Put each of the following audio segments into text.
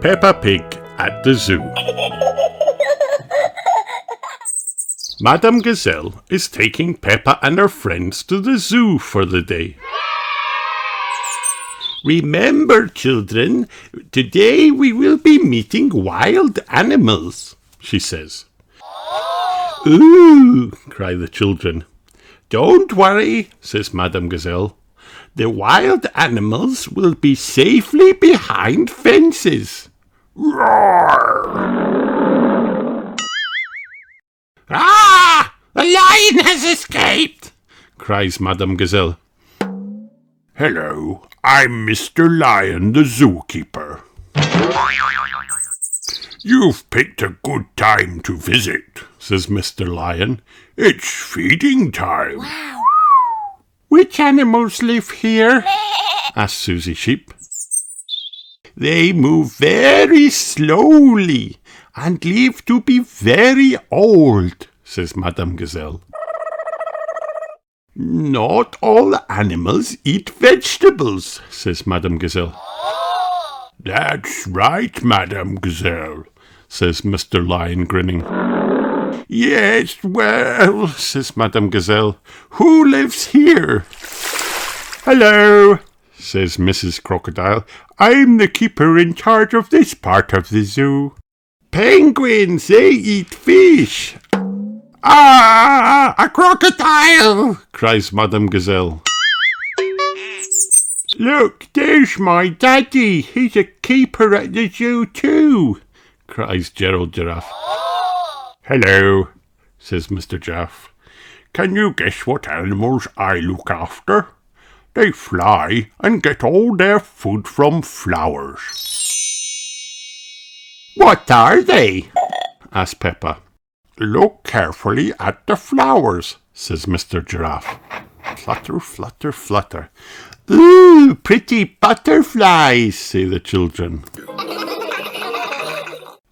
Peppa Pig at the zoo. Madame Gazelle is taking Peppa and her friends to the zoo for the day. Remember, children, today we will be meeting wild animals, she says. Ooh, cry the children. Don't worry, says Madame Gazelle. The wild animals will be safely behind fences. Roar! Ah! A lion has escaped! Cries Madame Gazelle. Hello, I'm Mr. Lion, the zookeeper. You've picked a good time to visit, says Mr. Lion. It's feeding time. Wow. Which animals live here? Asked Susie Sheep. They move very slowly and live to be very old, says Madame Gazelle. Not all animals eat vegetables, says Madame Gazelle. That's right, Madame Gazelle, says Mr. Lion, grinning. Yes, well, says Madame Gazelle, who lives here? Hello, says Mrs. Crocodile. I'm the keeper in charge of this part of the zoo. Penguins, they eat fish. Ah, a crocodile, cries Madame Gazelle. Look, there's my daddy. He's a keeper at the zoo too, cries Gerald Giraffe. Hello, says Mr. Giraffe. Can you guess what animals I look after? They fly and get all their food from flowers. What are they? asked Peppa. Look carefully at the flowers, says Mr. Giraffe. Flutter, flutter, flutter. Ooh, pretty butterflies, say the children.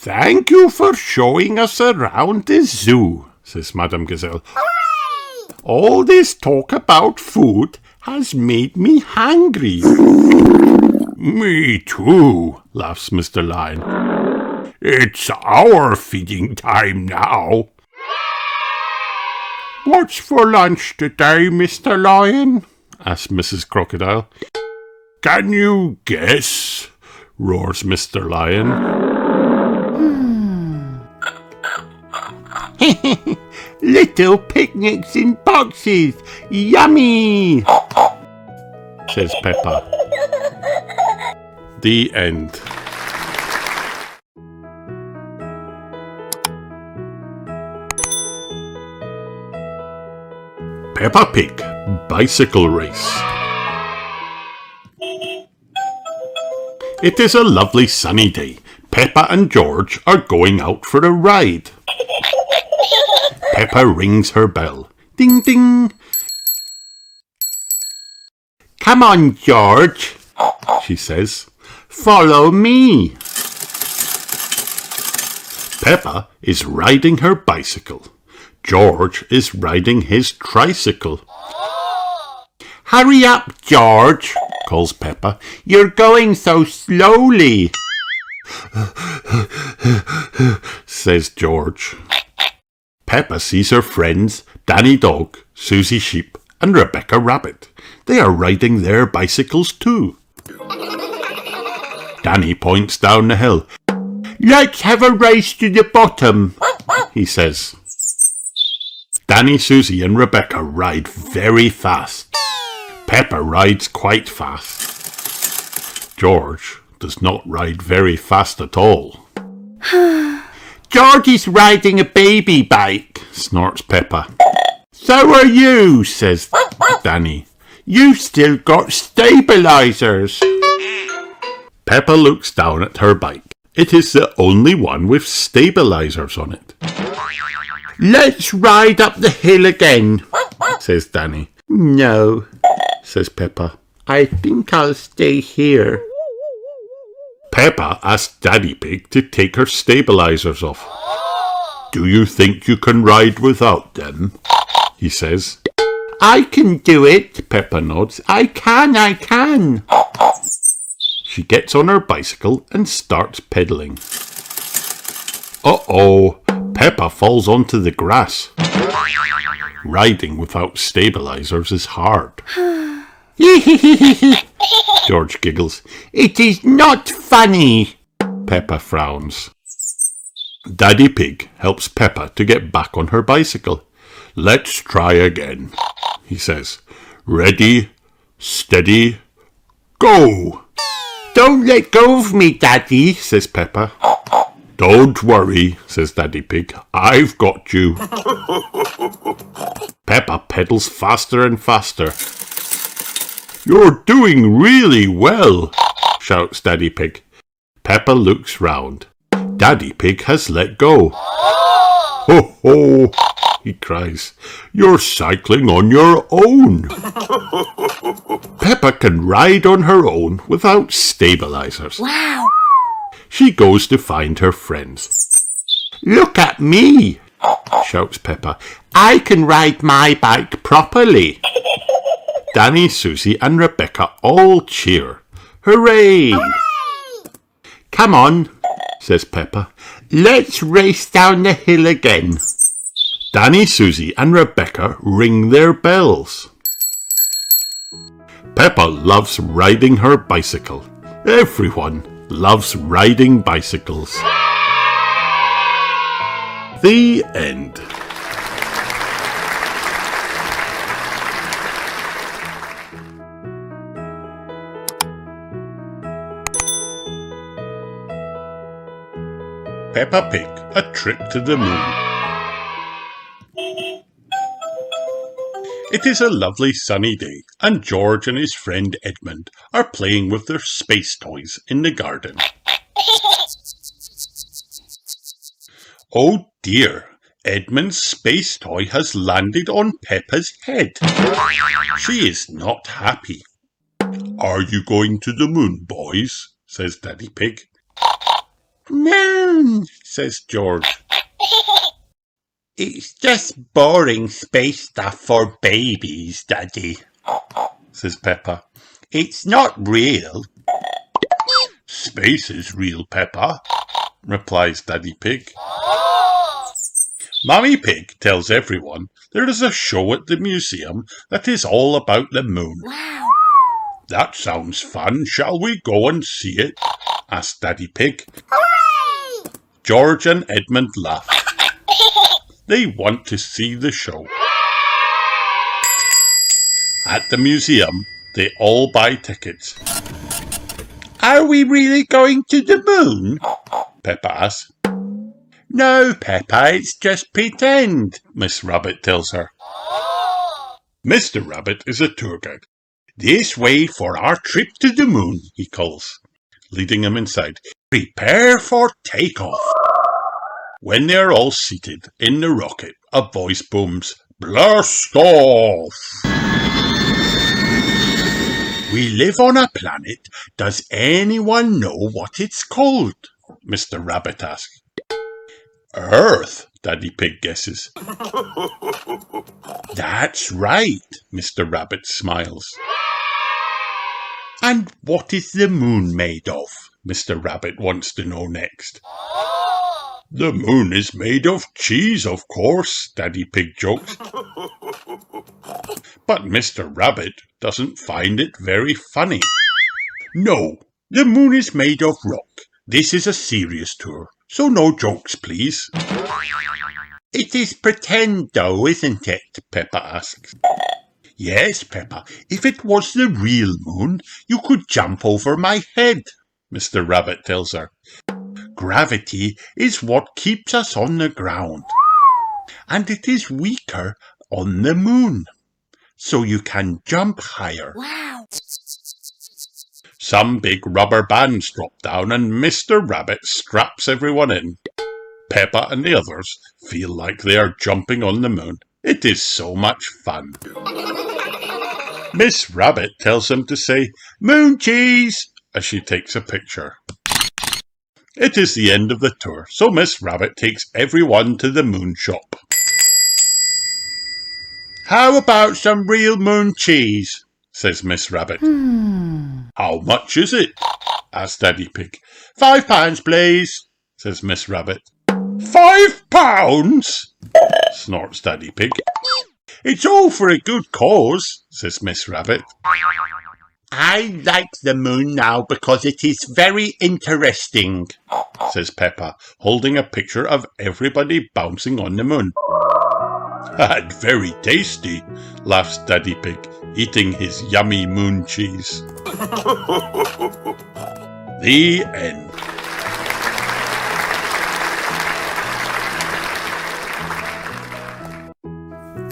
Thank you for showing us around the zoo, says Madame Gazelle. Hooray! All this talk about food has made me hungry. Me too, laughs Mr. Lion. It's our feeding time now. What's for lunch today, Mr. Lion? Asked Mrs. Crocodile. Can you guess? Roars Mr. Lion. Little picnics in boxes. Yummy, says Peppa. The end. Peppa Pig Bicycle Race. It is a lovely sunny day. Peppa and George are going out for a ride. Peppa rings her bell. Ding, ding. Come on, George, she says. Follow me. Peppa is riding her bicycle. George is riding his tricycle. Hurry up, George, calls Peppa. You're going so slowly, says George. Peppa sees her friends, Danny Dog, Susie Sheep, and Rebecca Rabbit. They are riding their bicycles too. Danny points down the hill. Let's have a race to the bottom, he says. Danny, Susie, and Rebecca ride very fast. Peppa rides quite fast. George does not ride very fast at all. George is riding a baby bike, snorts Peppa. So are you, says Danny. You've still got stabilizers. Peppa looks down at her bike. It is the only one with stabilizers on it. Let's ride up the hill again, says Danny. No, says Peppa. I think I'll stay here. Peppa asked Daddy Pig to take her stabilizers off. Do you think you can ride without them? He says. I can do it, Peppa nods. I can. She gets on her bicycle and starts pedaling. Uh-oh, Peppa falls onto the grass. Riding without stabilizers is hard. George giggles. It is not funny. Peppa frowns. Daddy Pig helps Peppa to get back on her bicycle. Let's try again, he says. Ready, steady, go! Don't let go of me, Daddy, says Peppa. Don't worry, says Daddy Pig. I've got you. Peppa pedals faster and faster. You're doing really well, shouts Daddy Pig. Peppa looks round. Daddy Pig has let go. Ho ho, he cries. You're cycling on your own. Peppa can ride on her own without stabilizers. Wow! She goes to find her friends. Look at me, shouts Peppa. I can ride my bike properly. Danny, Susie and Rebecca all cheer. Hooray! Hooray! Come on, says Peppa. Let's race down the hill again. Danny, Susie and Rebecca ring their bells. Peppa loves riding her bicycle. Everyone loves riding bicycles. The end. Peppa Pig, A Trip to the Moon. It is a lovely sunny day, and George and his friend Edmund are playing with their space toys in the garden. Oh dear, Edmund's space toy has landed on Peppa's head. She is not happy. Are you going to the moon, boys? Says Daddy Pig. No, says George. It's just boring space stuff for babies, Daddy, says Peppa. It's not real. Space is real, Peppa, replies Daddy Pig. Mummy Pig tells everyone there is a show at the museum that is all about the moon. Wow! That sounds fun. Shall we go and see it? Asked Daddy Pig. Hooray! George and Edmund laugh. They want to see the show. At the museum, they all buy tickets. Are we really going to the moon? Peppa asks. No, Peppa, it's just pretend, Miss Rabbit tells her. Mr. Rabbit is a tour guide. This way for our trip to the moon, he calls, leading them inside. Prepare for takeoff. When they are all seated in the rocket, a voice booms, Blast off! We live on a planet. Does anyone know what it's called? Mr. Rabbit asks. Earth, Daddy Pig guesses. That's right, Mr. Rabbit smiles. And what is the moon made of? Mr. Rabbit wants to know next. The moon is made of cheese, of course, Daddy Pig jokes. But Mr. Rabbit doesn't find it very funny. No, the moon is made of rock. This is a serious tour, so no jokes, please. It is pretend, though, isn't it? Peppa asks. Yes, Peppa. If it was the real moon, you could jump over my head, Mr. Rabbit tells her. Gravity is what keeps us on the ground, and it is weaker on the moon, so you can jump higher. Wow! Some big rubber bands drop down and Mr. Rabbit straps everyone in. Peppa and the others feel like they are jumping on the moon. It is so much fun. Miss Rabbit tells them to say, Moon cheese, as she takes a picture. It is the end of the tour, so Miss Rabbit takes everyone to the moon shop. How about some real moon cheese? says Miss Rabbit. How much is it? asked Daddy Pig. £5, please, says Miss Rabbit. £5? snorts Daddy Pig. It's all for a good cause, says Miss Rabbit. I like the moon now because it is very interesting, says Peppa, holding a picture of everybody bouncing on the moon. And very tasty, laughs Daddy Pig, eating his yummy moon cheese. The end.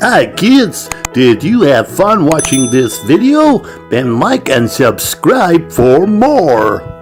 Hi kids, did you have fun watching this video? Then like and subscribe for more.